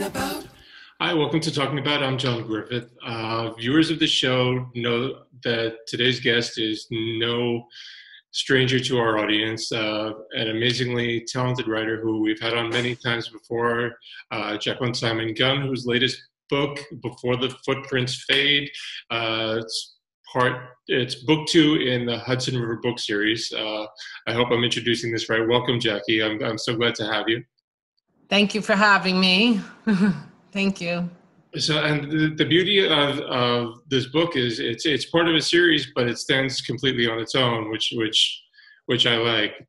Hi, welcome to Talking About. I'm John Griffith. Viewers of the show know that today's guest is no stranger to our audience, an amazingly talented writer who we've had on many times before, Jacqueline Simon Gunn, whose latest book, Before the Footprints Fade, it's book 2 in the Hudson River book series. I hope I'm introducing this right. Welcome, Jackie. I'm so glad to have you. Thank you for having me. Thank you. So, and the beauty of this book is it's part of a series, but it stands completely on its own, which I like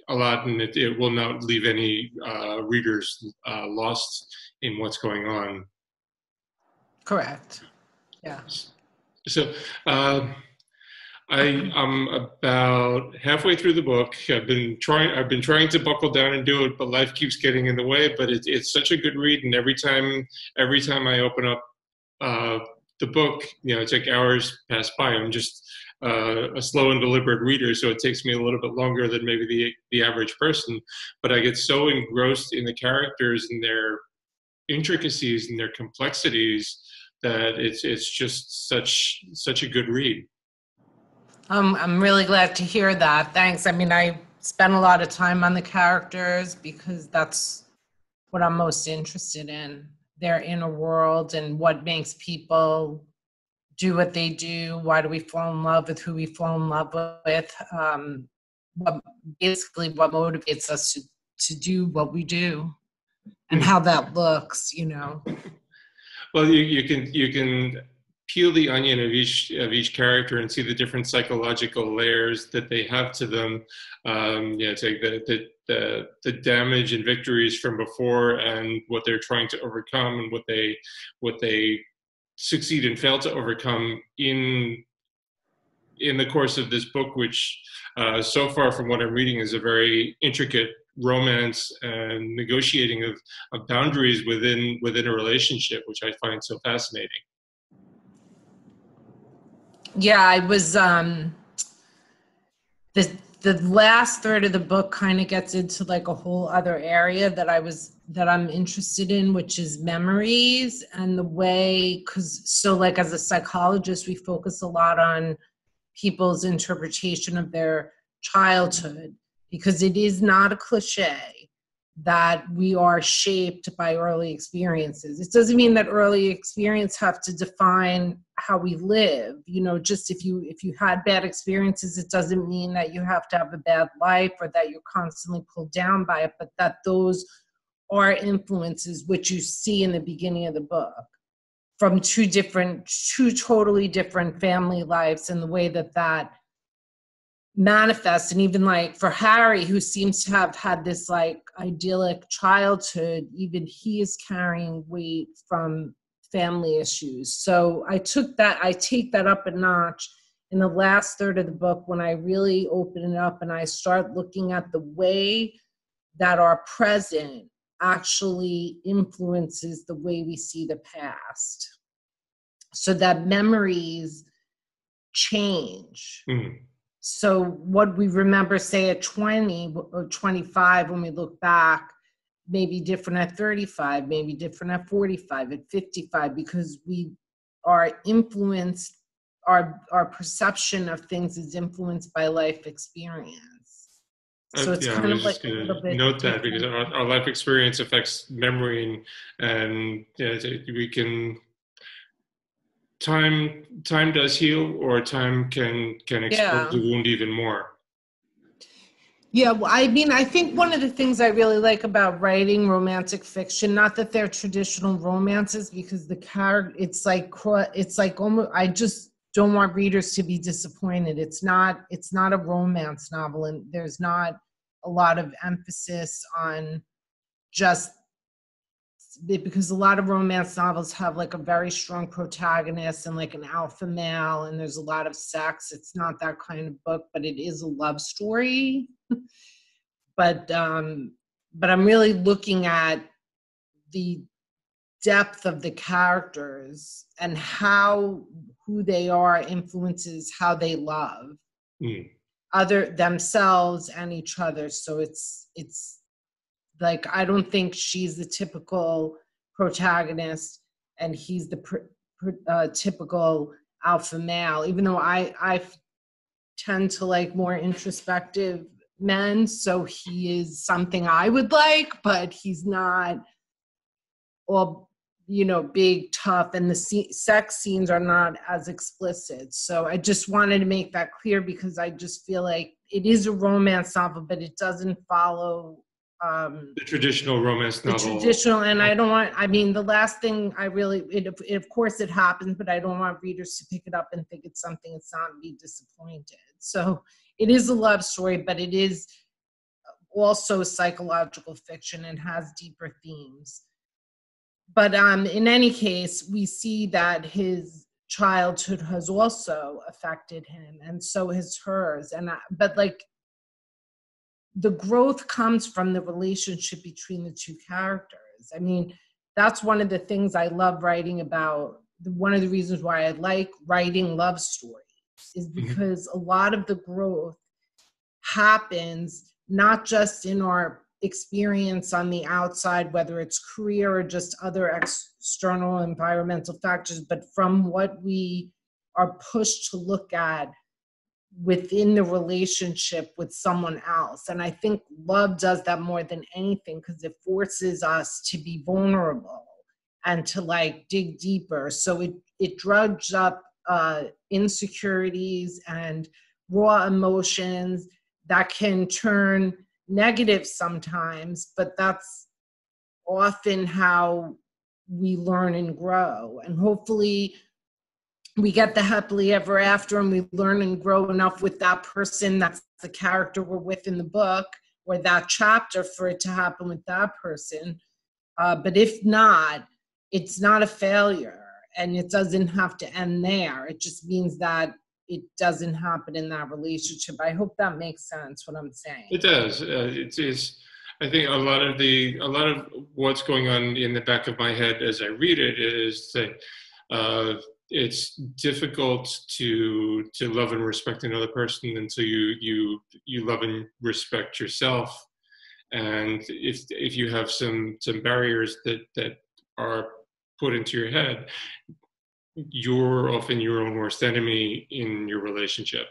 a lot, and it will not leave any readers lost in what's going on. Correct. Yeah. So, I'm about halfway through the book. I've been trying to buckle down and do it, but life keeps getting in the way. But it's such a good read, and every time I open up the book, it's like hours pass by. I'm just a slow and deliberate reader, so it takes me a little bit longer than maybe the average person. But I get so engrossed in the characters and their intricacies and their complexities that it's just such a good read. I'm really glad to hear that. Thanks. I mean, I spent a lot of time on the characters because that's what I'm most interested in, their inner world and what makes people do what they do. Why do we fall in love with who we fall in love with? What motivates us to do what we do and how that looks, Well, you can peel the onion of each character and see the different psychological layers that they have to them. It's like the damage and victories from before, and what they're trying to overcome, and what they succeed and fail to overcome in the course of this book, which so far from what I'm reading is a very intricate romance and negotiating of boundaries within a relationship, which I find so fascinating. Yeah, I was the last third of the book kind of gets into like a whole other area that I'm interested in, which is memories and the way, like as a psychologist, we focus a lot on people's interpretation of their childhood, because it is not a cliche that we are shaped by early experiences. It doesn't mean that early experience have to define how we live. Just if you had bad experiences, it doesn't mean that you have to have a bad life or that you're constantly pulled down by it, but that those are influences which you see in the beginning of the book from two totally different family lives, and the way that manifest. And even like for Harry, who seems to have had this like idyllic childhood, even he is carrying weight from family issues. So I take that up a notch in the last third of the book, when I really open it up and I start looking at the way that our present actually influences the way we see the past, so that memories change. Mm. So what we remember, say at 20 or 25, when we look back, may be different at 35, maybe different at 45, at 55, because we are influenced, our perception of things is influenced by life experience. So it's kind of like a little bit note that, because our life experience affects memory, and we can. Time does heal, or time can expose the wound even more. Yeah, well, I mean, I think one of the things I really like about writing romantic fiction, not that they're traditional romances, because the character, it's like almost, I just don't want readers to be disappointed. It's not a romance novel, and there's not a lot of emphasis on just, because a lot of romance novels have like a very strong protagonist and like an alpha male, and there's a lot of sex. It's not that kind of book, but it is a love story. But I'm really looking at the depth of the characters and how who they are influences how they love other themselves and each other. So it's like, I don't think she's the typical protagonist, and he's the typical alpha male, even though I tend to like more introspective men, so he is something I would like, but he's not all, you know, big, tough, and the sex scenes are not as explicit. So I just wanted to make that clear, because I just feel like it is a romance novel, but it doesn't follow the traditional romance novel. And I don't want, I mean, the last thing I really, of course it happens, but I don't want readers to pick it up and think it's something it's not and be disappointed. So it is a love story, but it is also psychological fiction and has deeper themes. But in any case, we see that his childhood has also affected him, and so has hers. But like, the growth comes from the relationship between the two characters. I mean, that's one of the things I love writing about. One of the reasons why I like writing love stories is because a lot of the growth happens not just in our experience on the outside, whether it's career or just other external environmental factors, but from what we are pushed to look at within the relationship with someone else. And I think love does that more than anything, because it forces us to be vulnerable and to like dig deeper. So it drugs up insecurities and raw emotions that can turn negative sometimes, but that's often how we learn and grow. And hopefully we get the happily ever after, and we learn and grow enough with that person, that's the character we're with in the book, or that chapter, for it to happen with that person. But if not, it's not a failure, and it doesn't have to end there. It just means that it doesn't happen in that relationship. I hope that makes sense, what I'm saying. It does. It is. I think a lot of what's going on in the back of my head as I read it is that it's difficult to love and respect another person until you love and respect yourself. And if you have some barriers that are put into your head, you're often your own worst enemy in your relationship.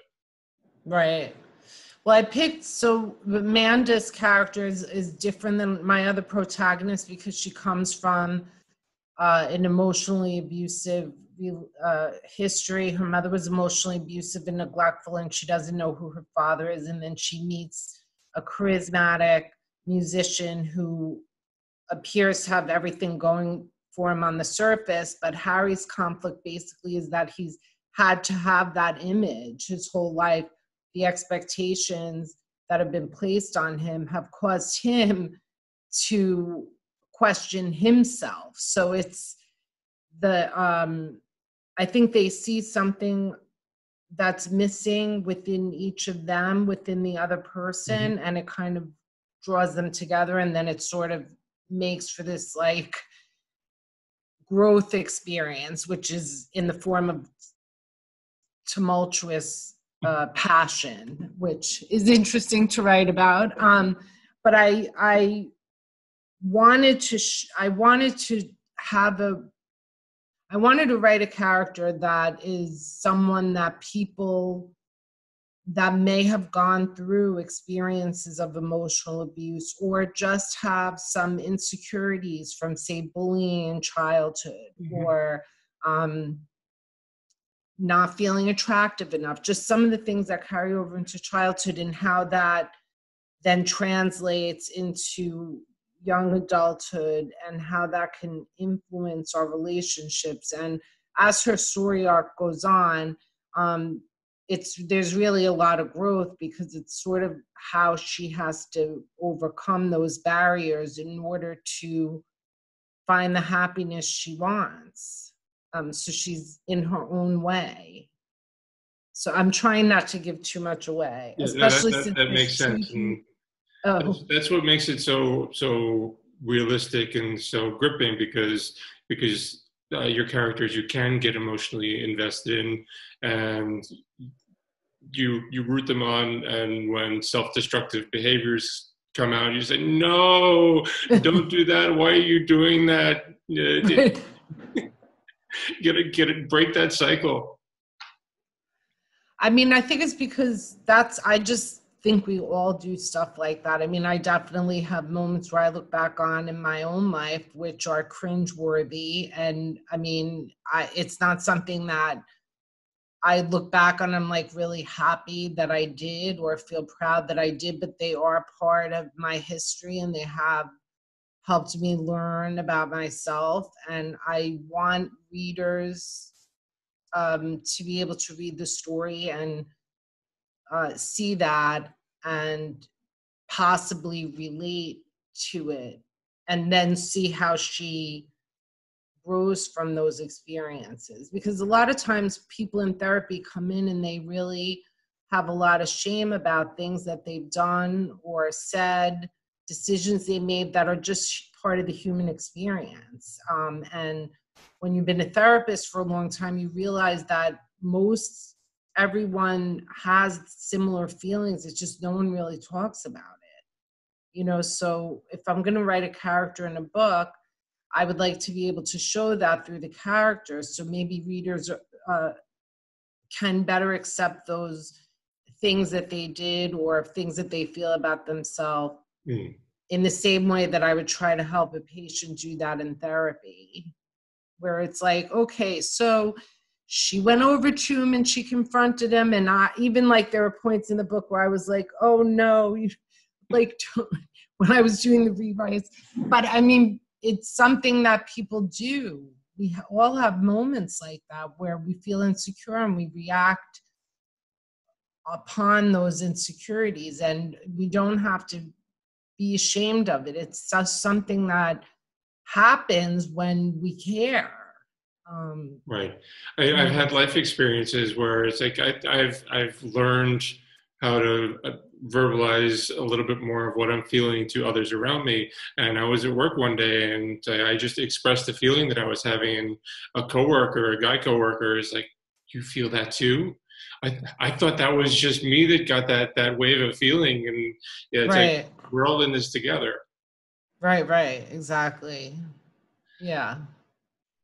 Right. Well, I picked, so Amanda's character is different than my other protagonist because she comes from an emotionally abusive history. Her mother was emotionally abusive and neglectful, and she doesn't know who her father is. And then she meets a charismatic musician who appears to have everything going for him on the surface, but Harry's conflict basically is that he's had to have that image his whole life. The expectations that have been placed on him have caused him to question himself. So it's I think they see something that's missing within each of them, within the other person, and it kind of draws them together, and then it sort of makes for this like growth experience, which is in the form of tumultuous passion, which is interesting to write about. But I wanted to write a character that is someone that people that may have gone through experiences of emotional abuse, or just have some insecurities from, say, bullying in childhood, or not feeling attractive enough, just some of the things that carry over into childhood, and how that then translates into young adulthood, and how that can influence our relationships. And as her story arc goes on, there's really a lot of growth, because it's sort of how she has to overcome those barriers in order to find the happiness she wants. So she's in her own way. So I'm trying not to give too much away, Yeah, especially that makes sense. And that's what makes it so realistic and so gripping, because your characters you can get emotionally invested in, and you root them on, and when self-destructive behaviors come out, you say, no, don't do that. Why are you doing that? Yeah, get it, break that cycle. I mean, I think it's because I just think we all do stuff like that. I mean, I definitely have moments where I look back on in my own life, which are cringeworthy. And I mean, it's not something that I look back on, I'm like really happy that I did or feel proud that I did, but they are part of my history and they have helped me learn about myself. And I want readers to be able to read the story and see that and possibly relate to it, and then see how she grows from those experiences. Because a lot of times people in therapy come in and they really have a lot of shame about things that they've done or said, decisions they made that are just part of the human experience. And when you've been a therapist for a long time, you realize that everyone has similar feelings. It's just no one really talks about it. So if I'm going to write a character in a book, I would like to be able to show that through the characters, so maybe readers can better accept those things that they did or things that they feel about themselves in the same way that I would try to help a patient do that in therapy, where it's like, okay, so she went over to him and she confronted him, and even like there were points in the book where I was like, oh no, like when I was doing the rewrites. But I mean, it's something that people do. We all have moments like that where we feel insecure and we react upon those insecurities, and we don't have to be ashamed of it. It's just something that happens when we care. Right. I've had life experiences where it's like I've learned how to verbalize a little bit more of what I'm feeling to others around me. And I was at work one day and I just expressed the feeling that I was having, and a guy coworker is like, "You feel that too?" I thought that was just me that got that wave of feeling, and yeah, it's right. like we're all in this together. Right, exactly. Yeah.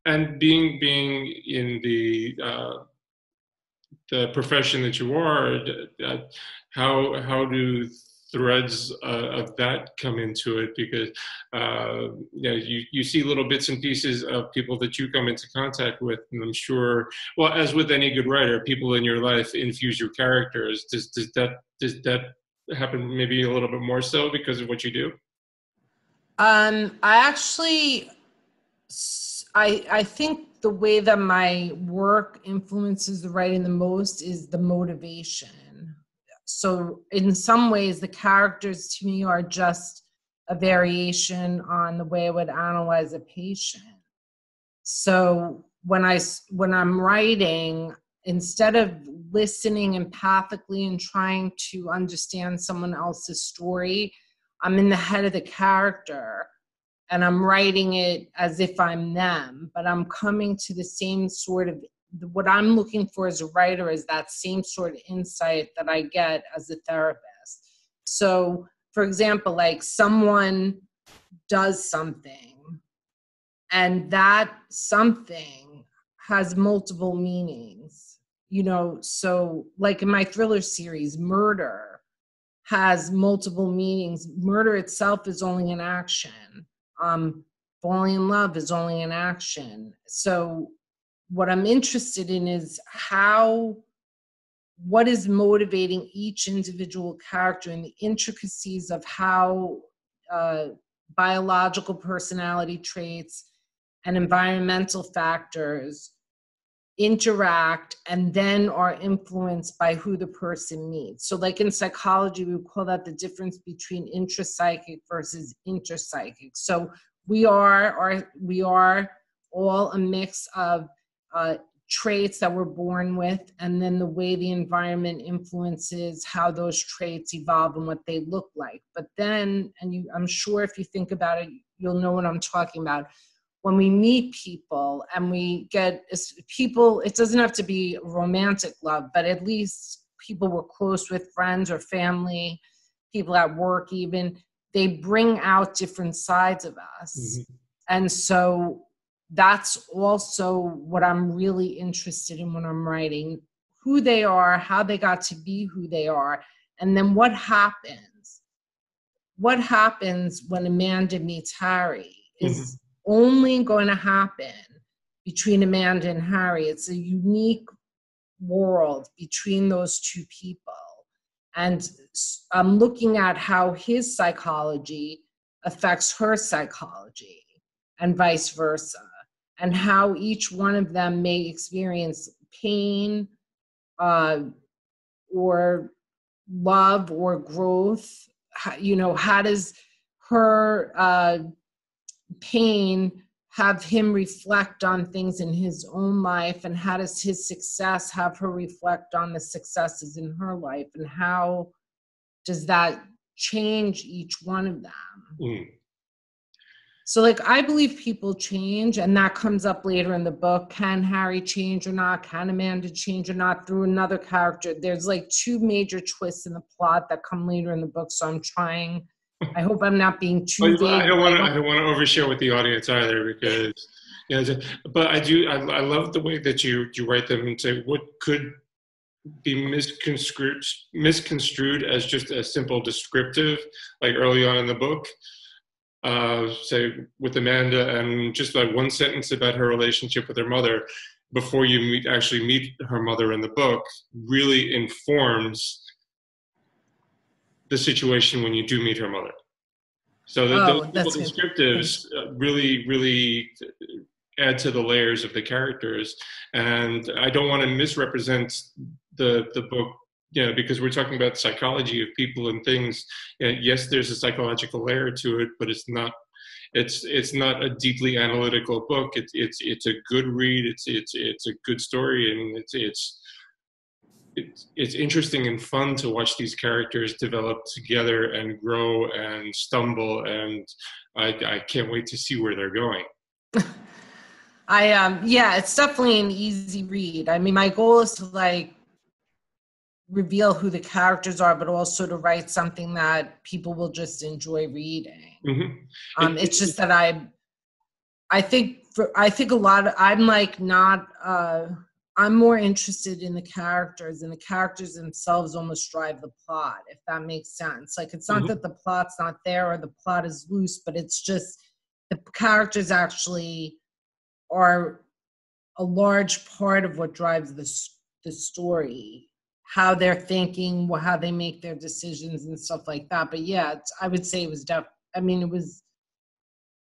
And being in the profession that you are, how do threads of that come into it? Because you see little bits and pieces of people that you come into contact with, and I'm sure, well, as with any good writer, people in your life infuse your characters. Does that happen maybe a little bit more so because of what you do? I actually, I think the way that my work influences the writing the most is the motivation. So in some ways, the characters to me are just a variation on the way I would analyze a patient. So when I'm writing, instead of listening empathically and trying to understand someone else's story, I'm in the head of the character and I'm writing it as if I'm them, but I'm coming to the same sort of, what I'm looking for as a writer is that same sort of insight that I get as a therapist. So, for example, like someone does something, and that something has multiple meanings, so like in my thriller series, murder has multiple meanings. Murder itself is only an action. Falling in love is only an action. So what I'm interested in is what is motivating each individual character, and the intricacies of how biological personality traits and environmental factors interact and then are influenced by who the person meets. So like in psychology, we call that the difference between intrapsychic versus interpsychic. So we are all a mix of traits that we're born with, and then the way the environment influences how those traits evolve and what they look like. But then, I'm sure if you think about it, you'll know what I'm talking about. When we meet people and we get people, it doesn't have to be romantic love, but at least people we're close with, friends or family, people at work even, they bring out different sides of us. Mm-hmm. And so that's also what I'm really interested in when I'm writing, who they are, how they got to be who they are, and then what happens. What happens when Amanda meets Harry is only going to happen between Amanda and Harry. It's a unique world between those two people. And I'm looking at how his psychology affects her psychology and vice versa, and how each one of them may experience pain or love or growth. How does her pain have him reflect on things in his own life, and how does his success have her reflect on the successes in her life, and how does that change each one of them? So like, I believe people change, and that comes up later in the book. Can Harry change or not? Can Amanda change or not through another character? There's like two major twists in the plot that come later in the book, so I hope I'm not being too vague. I don't want to overshare with the audience either, because but I love the way that you write them and say what could be misconstrued as just a simple descriptive, like early on in the book. Say with Amanda, and just like one sentence about her relationship with her mother before you actually meet her mother in the book really informs the situation when you do meet her mother. So those descriptives really, really add to the layers of the characters. And I don't want to misrepresent the book, because we're talking about psychology of people and things. Yes, there's a psychological layer to it, but it's not a deeply analytical book. It's a good read. It's a good story, and it's interesting and fun to watch these characters develop together and grow and stumble, and I can't wait to see where they're going. It's definitely an easy read. I mean, my goal is to like reveal who the characters are, but also to write something that people will just enjoy reading. It's just that I think a lot of, I'm more interested in the characters, and the characters themselves almost drive the plot, if that makes sense. Like, it's not that the plot's not there or the plot is loose, but it's just the characters actually are a large part of what drives the story, how they're thinking, how they make their decisions and stuff like that. But yeah, I would say it was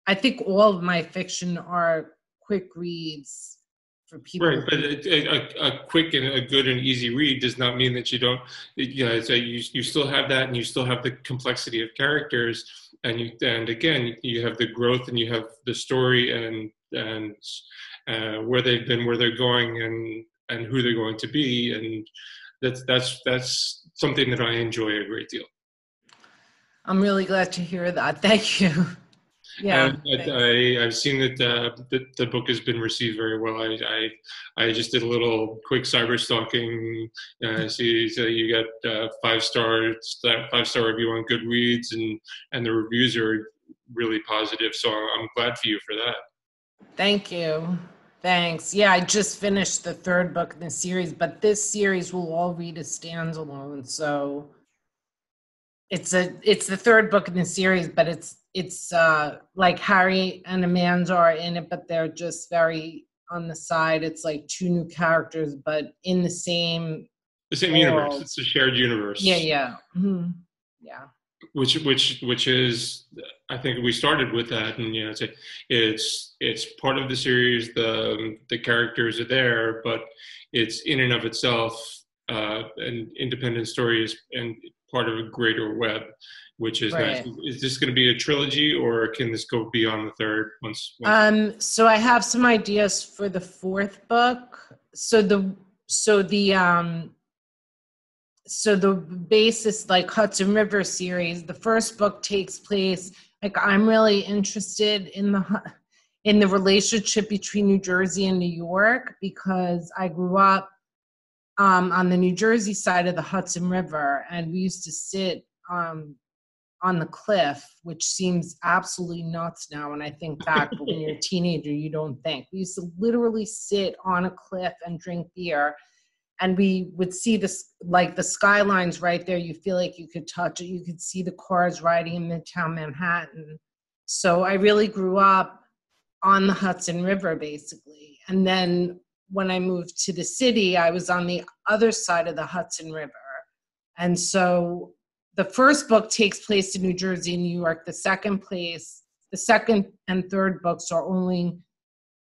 I think all of my fiction are quick reads for people. Right, but a quick and a good and easy read does not mean that you don't. So you still have that, and you still have the complexity of characters, and again you have the growth, and you have the story, and where they've been, where they're going, and who they're going to be, and that's something that I enjoy a great deal. I'm really glad to hear that. Thank you. Yeah, I've seen that the book has been received very well. I just did a little quick cyber stalking. I see so you got 5-star review on Goodreads, and the reviews are really positive. So I'm glad for you for that. Thank you. Thanks. Yeah, I just finished the 3rd book in the series, but this series will all read as standalone. So it's the 3rd book in the series, but it's like Harry and Amanda are in it, but they're just very on the side. It's like 2 new characters, but in the same universe. It's a shared universe. Yeah. Yeah. Which is, I think we started with that, and it's part of the series. The characters are there, but it's in and of itself an independent story and part of a greater web, which is nice. Is this going to be a trilogy, or can this go beyond the 3rd? Once? So I have some ideas for the 4th book. So the basis, like Hudson River series, the 1st book takes place, like, I'm really interested in the relationship between New Jersey and New York, because I grew up on the New Jersey side of the Hudson River, and we used to sit on the cliff, which seems absolutely nuts now when I think back, but when you're a teenager, you don't think. We used to literally sit on a cliff and drink beer, and we would see this, like the skylines right there. You feel like you could touch it. You could see the cars riding in Midtown Manhattan. So I really grew up on the Hudson River, basically. And then when I moved to the city, I was on the other side of the Hudson River. And so the first book takes place in New Jersey and New York. The second and third books are only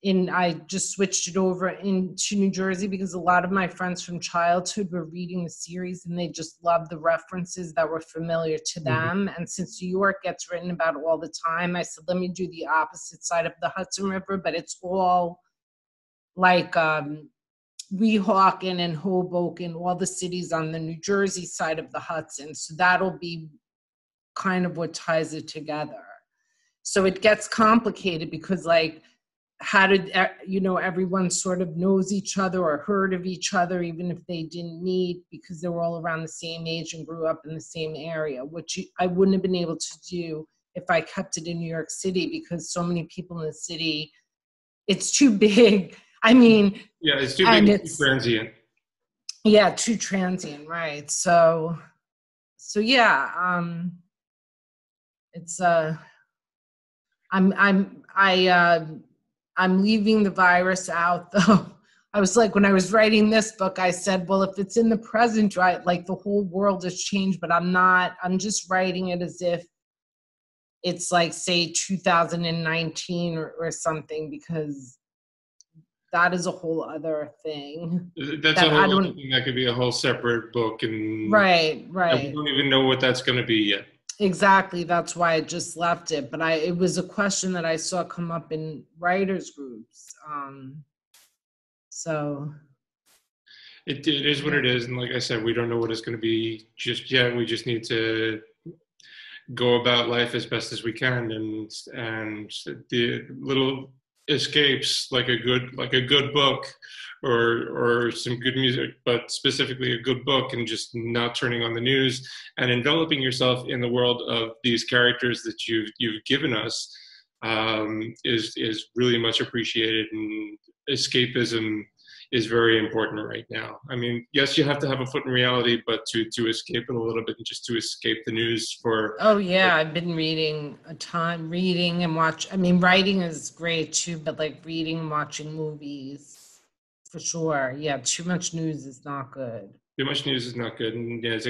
I just switched it over into New Jersey because a lot of my friends from childhood were reading the series and they just loved the references that were familiar to them. And since New York gets written about all the time, I said, let me do the opposite side of the Hudson River, but it's all like Weehawken and Hoboken, all the cities on the New Jersey side of the Hudson. So that'll be kind of what ties it together. So it gets complicated because, like, how did, everyone sort of knows each other or heard of each other, even if they didn't meet, because they were all around the same age and grew up in the same area, which I wouldn't have been able to do if I kept it in New York City, because so many people in the city, it's too big. I mean, yeah, it's too big, it's too transient. Yeah, too transient, right? So yeah, it's I'm leaving the virus out, though. I was like, when I was writing this book, I said, well, if it's in the present, right, like the whole world has changed, but I'm not. I'm just writing it as if it's like, say, 2019 or something, because that is a whole other thing. That's a whole other thing. That could be a whole separate book. And right. We don't even know what that's going to be yet. Exactly. That's why I just left it. But it was a question that I saw come up in writers groups. So it is what it is. And like I said, we don't know what it's going to be just yet. We just need to go about life as best as we can. And the little escapes, like a good book or some good music, but specifically a good book, and just not turning on the news and enveloping yourself in the world of these characters that you've given us is really much appreciated. And escapism is very important right now. I mean, yes, you have to have a foot in reality, but to escape it a little bit and just to escape the news for... Oh yeah, I've been reading a ton, reading and writing is great too, but like reading and watching movies, for sure. Yeah, too much news is not good. Too much news is not good. And yeah, it's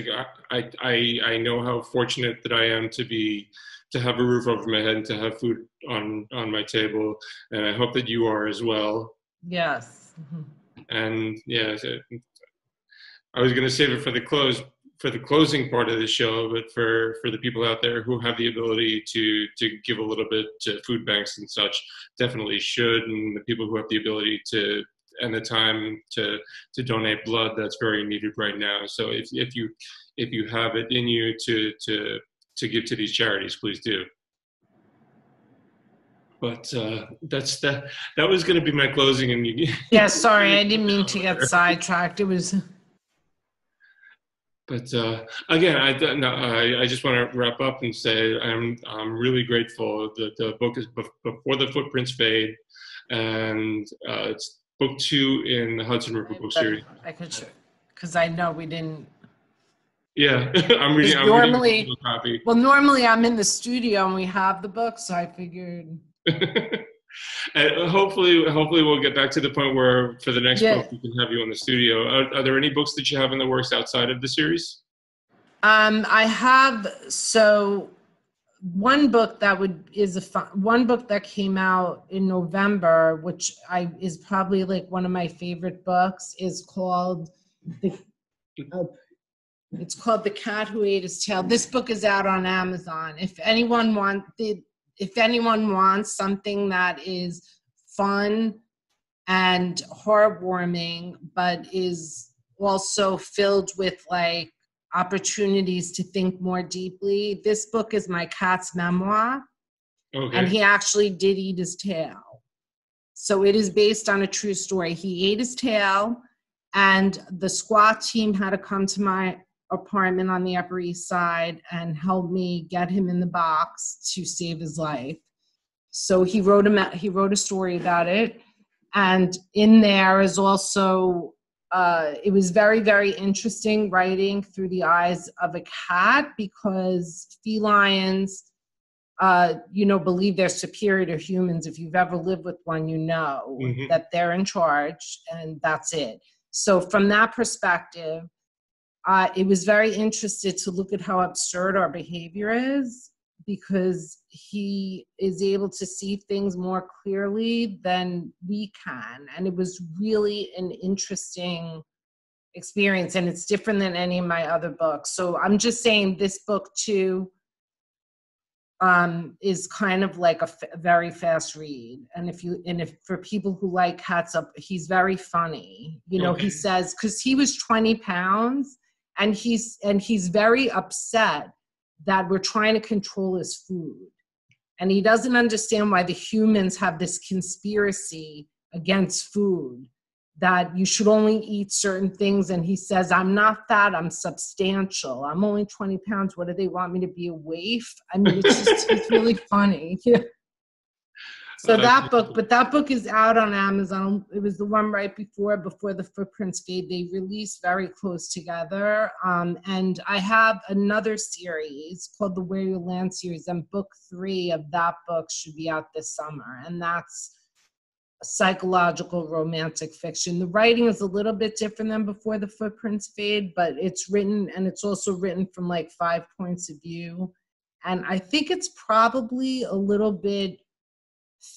like, I know how fortunate that I am to have a roof over my head and to have food on my table. And I hope that you are as well. Yes. Mm-hmm. And yeah, I was going to save it for the closing part of the show, but for the people out there who have the ability to give a little bit to food banks and such, definitely should. And the people who have the ability to and the time to donate blood, that's very needed right now. So if you have it in you to give to these charities, please do. But that was going to be my closing. And yeah, sorry, I didn't mean to get sidetracked. It was. But again, I just want to wrap up and say I'm really grateful that the book is Before the Footprints Fade, and it's book 2 in the Hudson River book series. I could show, because I know we didn't. Yeah, I'm reading a copy. Well, normally I'm in the studio and we have the book, so I figured. And hopefully we'll get back to the point where for the next book we can have you in the studio. Are there any books that you have in the works outside of the series? I have one book one book that came out in November, which is probably like one of my favorite books, is called It's called The Cat Who Ate His Tail. This book is out on Amazon. If anyone wants something that is fun and heartwarming, but is also filled with like opportunities to think more deeply, this book is my cat's memoir. Okay. And he actually did eat his tail. So it is based on a true story. He ate his tail, and the SWAT team had to come to my apartment on the Upper East Side and helped me get him in the box to save his life. So he wrote a story about it. And in there is also, it was very, very interesting writing through the eyes of a cat, because felines, believe they're superior to humans. If you've ever lived with one, that they're in charge, and that's it. So from that perspective, it was very interesting to look at how absurd our behavior is, because he is able to see things more clearly than we can. And it was really an interesting experience, and it's different than any of my other books. So I'm just saying this book too is kind of like a very fast read. And if for people who like cats up, he's very funny. He says, because he was 20 pounds and he's very upset that we're trying to control his food. And he doesn't understand why the humans have this conspiracy against food, that you should only eat certain things. And he says, I'm not fat, I'm substantial. I'm only 20 pounds. What do they want me to be, a waif? I mean, it's really funny. Yeah. So that book is out on Amazon. It was the one right before the Footprints Fade. They released very close together. And I have another series called the Where You Land series, and book 3 of that book should be out this summer. And that's psychological romantic fiction. The writing is a little bit different than Before the Footprints Fade, but it's also written from like 5 points of view. And I think it's probably a little bit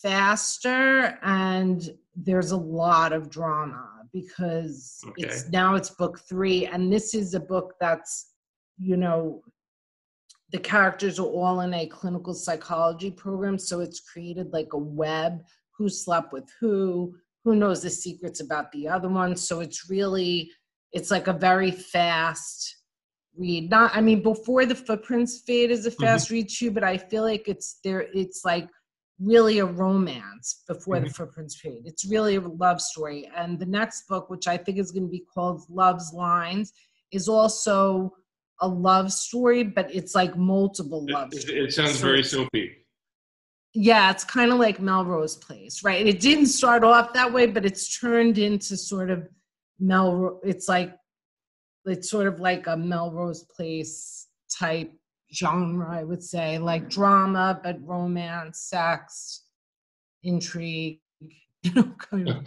faster, and there's a lot of drama, because it's book 3, and this is a book that's, the characters are all in a clinical psychology program, so it's created like a web, who slept with who knows the secrets about the other one. So it's like a very fast read. Before the Footprints Fade is a fast read too, but I feel like it's like really a romance before the Footprints Fade. It's really a love story. And the next book, which I think is going to be called Love's Lines, is also a love story, but it's like multiple love stories. It sounds very soapy. Yeah, it's kind of like Melrose Place, right? It didn't start off that way, but it's turned into sort of it's sort of like a Melrose Place type genre, I would say, like drama, but romance, sex, intrigue, kind of.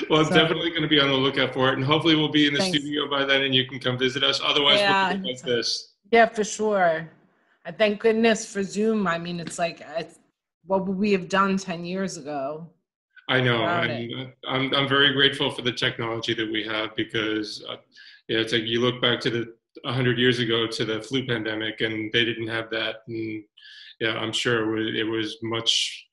Well, I'm definitely going to be on the lookout for it, and hopefully we'll be in the studio by then and you can come visit us. Otherwise, we'll do like this. Yeah, for sure. I thank goodness for Zoom. I mean, what would we have done 10 years ago? I know. I'm very grateful for the technology that we have, because it's like you look back to 100 years ago to the flu pandemic, and they didn't have that. And yeah, I'm sure it was much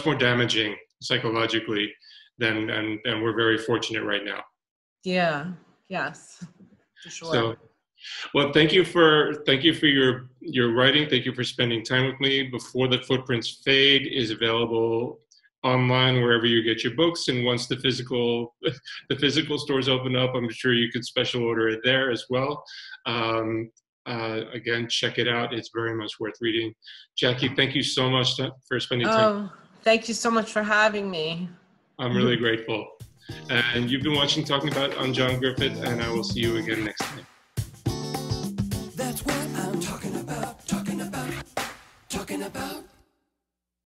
more damaging psychologically than, and we're very fortunate right now. Yeah. Yes. For sure. So, well, thank you for your writing. Thank you for spending time with me. Before the Footprints Fade is available online wherever you get your books, and once the physical stores open up, I'm sure you could special order it there as well. Again, check it out. It's very much worth reading. Jackie, thank you so much for spending time. Thank you so much for having me. I'm really grateful. And you've been watching Talking About. I'm John Griffith, and I will see you again next time. That's what I'm talking about.